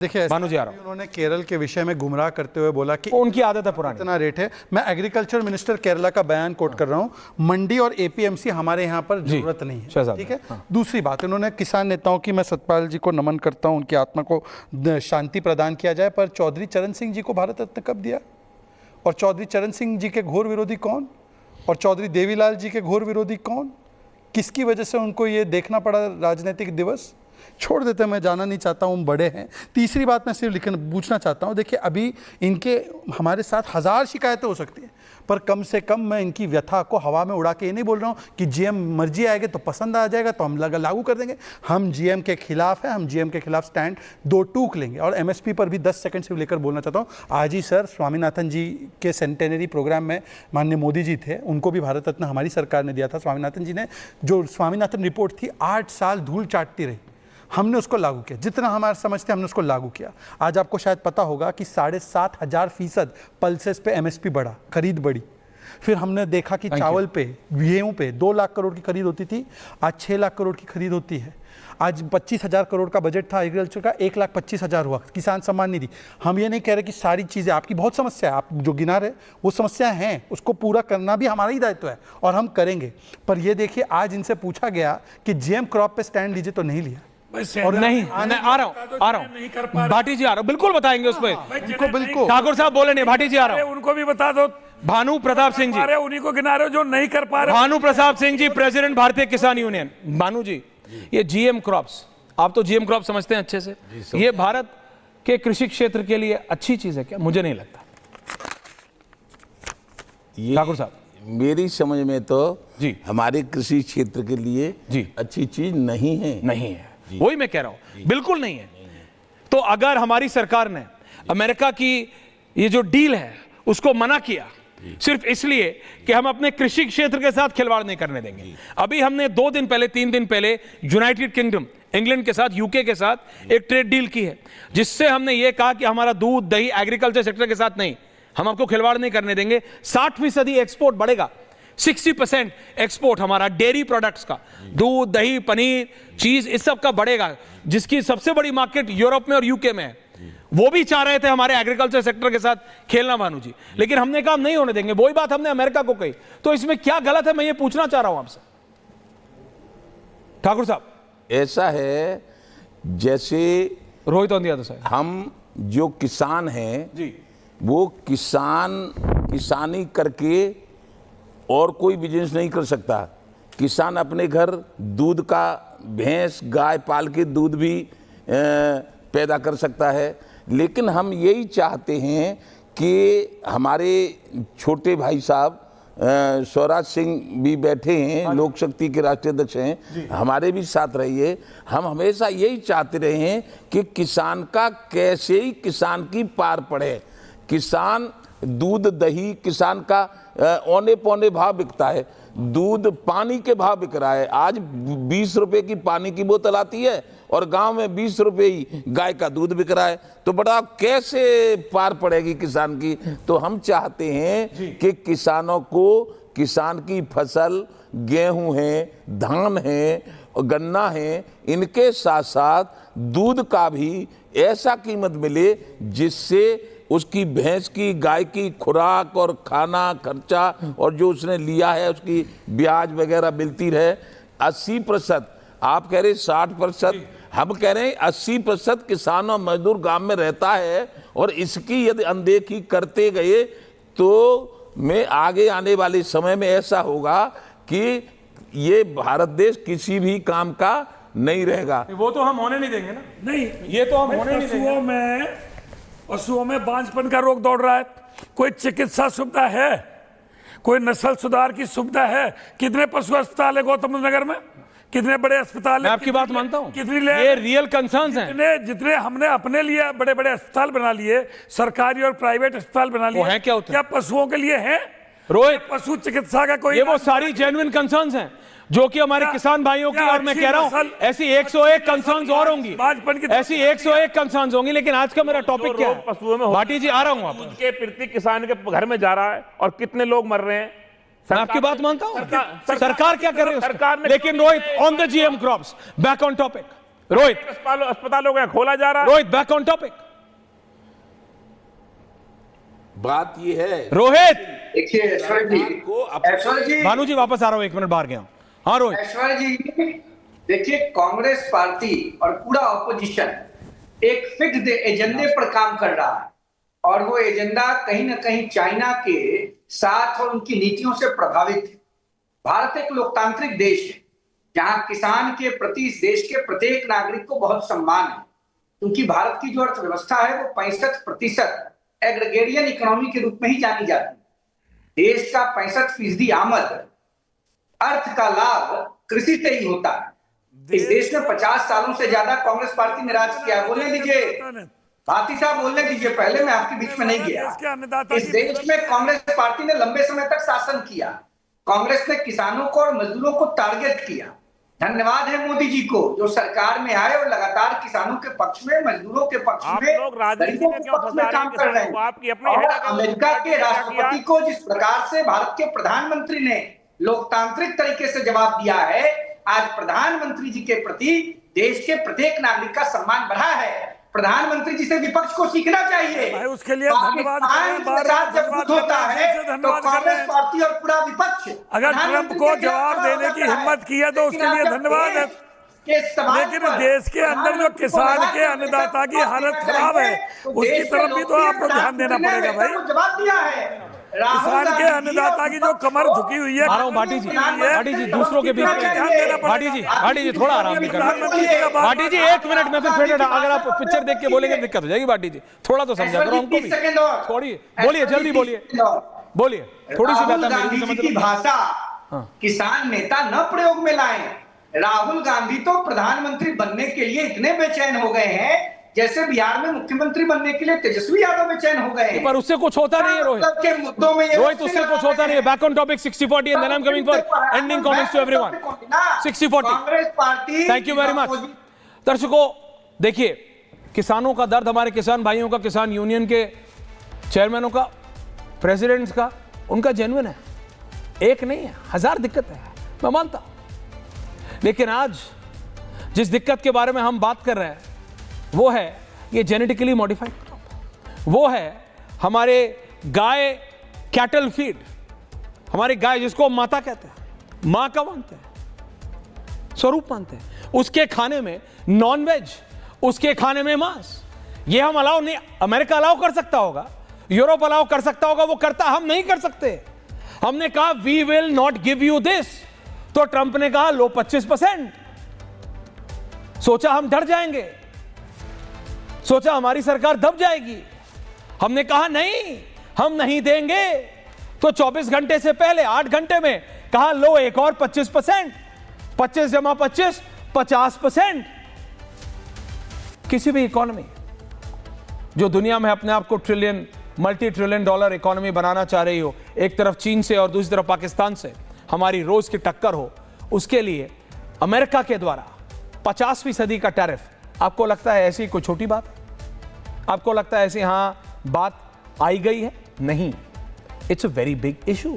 देखिए भानु जी आ रहा हूं। उन्होंने केरल के विषय में गुमराह करते हुए बोला कि उनकी आदत है पुरानी। इतना रेट है। मैं एग्रीकल्चर मिनिस्टर केरला का बयान कोट कर रहा हूं, मंडी और एपीएमसी हमारे यहाँ पर जरूरत नहीं है, ठीक है। दूसरी बात, उन्होंने किसान नेताओं की, मैं सतपाल जी को नमन करता हूं, उनकी आत्मा को शांति प्रदान किया जाए, पर चौधरी चरण सिंह जी को भारत रत्न कब दिया? और चौधरी चरण सिंह जी के घोर विरोधी कौन? और चौधरी देवीलाल जी के घोर विरोधी कौन? किसकी वजह से उनको ये देखना पड़ा राजनीतिक दिवस? छोड़ देते हैं, मैं जाना नहीं चाहता हूँ, बड़े हैं। तीसरी बात मैं सिर्फ पूछना चाहता हूँ, देखिए अभी इनके हमारे साथ 1000 शिकायतें हो सकती हैं, पर कम से कम मैं इनकी व्यथा को हवा में उड़ा के ये नहीं बोल रहा हूँ कि जीएम मर्जी आएगी तो पसंद आ जाएगा तो हम लागू कर देंगे। हम जीएम के खिलाफ हैं, हम जीएम के खिलाफ स्टैंड दो टूक लेंगे। और एमएसपी पर भी 10 सेकंड से लेकर बोलना चाहता हूँ। आज ही सर स्वामीनाथन जी के सेंटेनरी प्रोग्राम में माननीय मोदी जी थे, उनको भी भारत रत्न हमारी सरकार ने दिया था। स्वामीनाथन जी ने, जो स्वामीनाथन रिपोर्ट थी 8 साल धूल चाटती रही, हमने उसको लागू किया, जितना हमारे समझते हमने उसको लागू किया। आज आपको शायद पता होगा कि 7,500% पल्सेस पे एमएसपी बढ़ा, खरीद बढ़ी। फिर हमने देखा कि चावल पे, गेहूं पे 2 लाख करोड़ की खरीद होती थी, आज 6 लाख करोड़ की खरीद होती है। आज 25,000 करोड़ का बजट था एग्रीकल्चर का, 1,25,000 हुआ। किसान सम्मान निधि, हम ये नहीं कह रहे कि सारी चीज़ें, आपकी बहुत समस्या है, आप जो गिना रहे वो समस्याएं हैं, उसको पूरा करना भी हमारा ही दायित्व है और हम करेंगे। पर ये देखिए, आज इनसे पूछा गया कि जीएम क्रॉप पे स्टैंड लीजिए तो नहीं लिया। और नहीं, मैं आ रहा हूं, भाटी जी आ रहा हूं, बिल्कुल बताएंगे उस पर। उनको बिल्कुल ठाकुर साहब बोले नहीं, भाटी जी आ रहा हूं। उनको भी बता दो। भानु प्रताप सिंह जी, उन्हीं को गिना रहे हो जो नहीं कर पा रहे। भानु प्रताप सिंह जी, प्रेसिडेंट भारतीय किसान यूनियन। भानु जी, ये जीएम क्रॉप्स, आप तो जीएम क्रॉप समझते हैं अच्छे से, ये भारत के कृषि क्षेत्र के लिए अच्छी चीज है क्या? मुझे नहीं लगता। ठाकुर साहब, मेरी समझ में तो जी हमारे कृषि क्षेत्र के लिए जी अच्छी चीज नहीं है। नहीं है, वही मैं कह रहा हूं, बिल्कुल नहीं है। तो अगर हमारी सरकार ने अमेरिका की ये जो डील है उसको मना किया सिर्फ इसलिए कि हम अपने कृषि क्षेत्र के साथ खिलवाड़ नहीं करने देंगे। अभी हमने 2 दिन पहले, 3 दिन पहले यूनाइटेड किंगडम, इंग्लैंड के साथ, यूके के साथ एक ट्रेड डील की है, जिससे हमने ये कहा कि हमारा दूध, दही, एग्रीकल्चर सेक्टर के साथ नहीं, हम आपको खिलवाड़ नहीं करने देंगे। 60% एक्सपोर्ट बढ़ेगा, 60% एक्सपोर्ट हमारा डेयरी प्रोडक्ट्स का, दूध, दही, पनीर, चीज, इस सब का बढ़ेगा, जिसकी सबसे बड़ी मार्केट यूरोप में और यूके में है। वो भी चाह रहे थे हमारे एग्रीकल्चर सेक्टर के साथ खेलना, भानु जी, लेकिन हमने कहा नहीं होने देंगे। वही बात हमने अमेरिका को कही। तो इसमें क्या गलत है, मैं ये पूछना चाह रहा हूं आपसे ठाकुर साहब। ऐसा है जैसे रोहित यादव साहब, हम जो किसान हैं जी, वो किसानी करके और कोई बिजनेस नहीं कर सकता। किसान अपने घर दूध का, भैंस, गाय पाल के दूध भी पैदा कर सकता है। लेकिन हम यही चाहते हैं कि हमारे छोटे भाई साहब स्वराज सिंह भी बैठे हैं, लोक शक्ति के राष्ट्रीय अध्यक्ष हैं, हमारे भी साथ रहिए। हम हमेशा यही चाहते रहे हैं कि किसान का कैसे ही किसान की पार पड़े। किसान दूध, दही, किसान का औने पौने भाव बिकता है। दूध पानी के भाव बिक रहा है। आज 20 रुपए की पानी की बोतल आती है और गांव में 20 रुपए ही गाय का दूध बिक रहा है। तो बड़ा कैसे पार पड़ेगी किसान की? तो हम चाहते हैं कि किसानों को, किसान की फसल, गेहूं है, धान है, गन्ना है, इनके साथ साथ दूध का भी ऐसा कीमत मिले जिससे उसकी भैंस की, गाय की खुराक और खाना खर्चा और जो उसने लिया है उसकी ब्याज वगैरह मिलती रहे। 80%, आप कह रहे 60%, हम कह रहे हैं 80% किसान और मजदूर गांव में रहता है। और इसकी यदि अनदेखी करते गए तो में आगे आने वाले समय में ऐसा होगा कि ये भारत देश किसी भी काम का नहीं रहेगा। वो तो हम होने नहीं देंगे ना। नहीं, ये तो हम होने नहीं देंगे। पशुओं में बांझपन का रोग दौड़ रहा है, कोई चिकित्सा सुविधा है, कोई नस्ल सुधार की सुविधा है? कितने पशु अस्पताल है गौतम बुद्ध नगर में? कितने बड़े अस्पताल है? मैं आपकी बात मानता हूं, कितनी ये रियल कंसर्न्स हैं। जितने हमने अपने लिए बड़े बड़े अस्पताल बना लिए, सरकारी और प्राइवेट अस्पताल बना लिए, क्या पशुओं के लिए है? रोहित, पशु चिकित्सा का कोई, ये वो सारी जेन्युइन कंसर्न्स हैं जो कि हमारे किसान भाइयों की, और मैं कह रहा हूं ऐसी 101 कंसर्न्स और होंगी, ऐसी 101 कंसर्न्स होंगी। लेकिन आज का मेरा टॉपिक क्या है? पशुओं में भाटी जी आ रहा हूं, आप के प्रति किसान के घर में जा रहा है और कितने लोग मर रहे हैं। मैं आपकी बात मानता हूं, सरकार क्या कर रही है सरकार ने, लेकिन Rohit, on the GM crops, back on topic, Rohit अस्पतालों को खोला जा रहा है। Rohit back on topic. बात ये है रोहित देखिए ऐश्वर्य जी, ऐश्वर्य जी, भानु जी वापस आ रहा हूं, 1 मिनट बाहर गया हूं। हाँ रोहित। ऐश्वर्य जी, देखिए कांग्रेस पार्टी और पूरा ऑपोजिशन एक फिक्स्ड एजेंडे पर काम कर रहा है और वो एजेंडा कहीं ना कहीं चाइना के साथ और उनकी नीतियों से प्रभावित है। भारत एक लोकतांत्रिक देश है जहां किसान के प्रति इस देश के प्रत्येक नागरिक को बहुत सम्मान है, क्योंकि भारत की जो अर्थव्यवस्था है वो 65% एग्रीगेरियन इकोनॉमी के रूप में ही जानी जाती है। देश का 65% आमद, अर्थ का लाभ कृषि से ही होता है। इस देश में 50 सालों से ज्यादा कांग्रेस पार्टी ने राज किया। बोलने दीजिए भाती साहब, बोलने दीजिए, पहले मैं आपके बीच में नहीं गया। इस देश में कांग्रेस पार्टी ने लंबे समय तक शासन किया। कांग्रेस ने किसानों को और मजदूरों को टारगेट किया। धन्यवाद है मोदी जी को जो सरकार में आए और लगातार किसानों के पक्ष में, मजदूरों के पक्ष में, गरीबों के पक्ष में काम कर रहे हैं। और अमेरिका के राष्ट्रपति को जिस प्रकार से भारत के प्रधानमंत्री ने लोकतांत्रिक तरीके से जवाब दिया है, आज प्रधानमंत्री जी के प्रति देश के प्रत्येक नागरिक का सम्मान बढ़ा है। प्रधानमंत्री जी से विपक्ष को सीखना चाहिए। भाई उसके लिए धन्यवाद जब कुछ होता है तो कांग्रेस पार्टी और पूरा विपक्ष अगर ट्रंप को जवाब देने की हिम्मत की है तो उसके लिए धन्यवाद है। लेकिन देश के अंदर जो किसान के अन्नदाता की हालत खराब है उसकी तरफ भी तो आपको ध्यान देना पड़ेगा भाई। जवाब दिया है किसान के अन्नदाता की जो कमर झुकी हुई है। भाटी जी दूसरों के बीच में, भाटी जी थोड़ा आराम भी करो। भाटी जी 1 मिनट में फिर अगर आप पिक्चर देख के बोलेंगे दिक्कत हो जाएगी। भाटी जी थोड़ा तो समझा करो हमको भी। थोड़ी बोलिए, जल्दी बोलिए, थोड़ी सी बात मेरी भी समझ की भाषा किसान नेता न प्रयोग में लाएं। राहुल गांधी तो प्रधानमंत्री बनने के लिए इतने बेचैन हो गए हैं जैसे बिहार में मुख्यमंत्री बनने के लिए तेजस्वी यादव बेचैन हो गए हैं। पर उससे कुछ होता नहीं है रोहित। के मुद्दों में रोहित उससे कुछ होता नहीं है। Back on topic 60-40 and then I am coming for ending comments to everyone. 60-40 Congress party, thank you very much. दर्शकों देखिए, किसानों का दर्द, हमारे किसान भाइयों का, किसान यूनियन के चेयरमैनों का, प्रेसिडेंट्स का, उनका जेन्युइन है। एक नहीं है, 1000 दिक्कतें हैं, मैं मानता हूं। लेकिन आज जिस दिक्कत के बारे में हम बात कर रहे हैं वो है ये जेनेटिकली मॉडिफाइड क्रॉप। वो है हमारे गाय कैटल फीड, हमारी गाय जिसको माता कहते हैं, मां का मानते हैं, स्वरूप मानते हैं, उसके खाने में नॉन वेज, उसके खाने में मांस। ये हम अलाउ नहीं, अमेरिका अलाउ कर सकता होगा, यूरोप अलाउ कर सकता होगा, वो करता, हम नहीं कर सकते। हमने कहा we will not give you this, तो ट्रंप ने कहा लो 25%। सोचा हम डर जाएंगे, सोचा हमारी सरकार दब जाएगी। हमने कहा नहीं, हम नहीं देंगे, तो 24 घंटे से पहले 8 घंटे में कहा लो एक और 25%, 25 जमा 25, 50%। किसी भी इकोनॉमी जो दुनिया में अपने आप को trillion, multi trillion dollar economy बनाना चाह रही हो, एक तरफ चीन से और दूसरी तरफ पाकिस्तान से हमारी रोज की टक्कर हो, उसके लिए अमेरिका के द्वारा 50% का टैरिफ, आपको लगता है ऐसी कोई छोटी बात है? आपको लगता है ऐसी बात आई गई है? नहीं, it's a very big issue.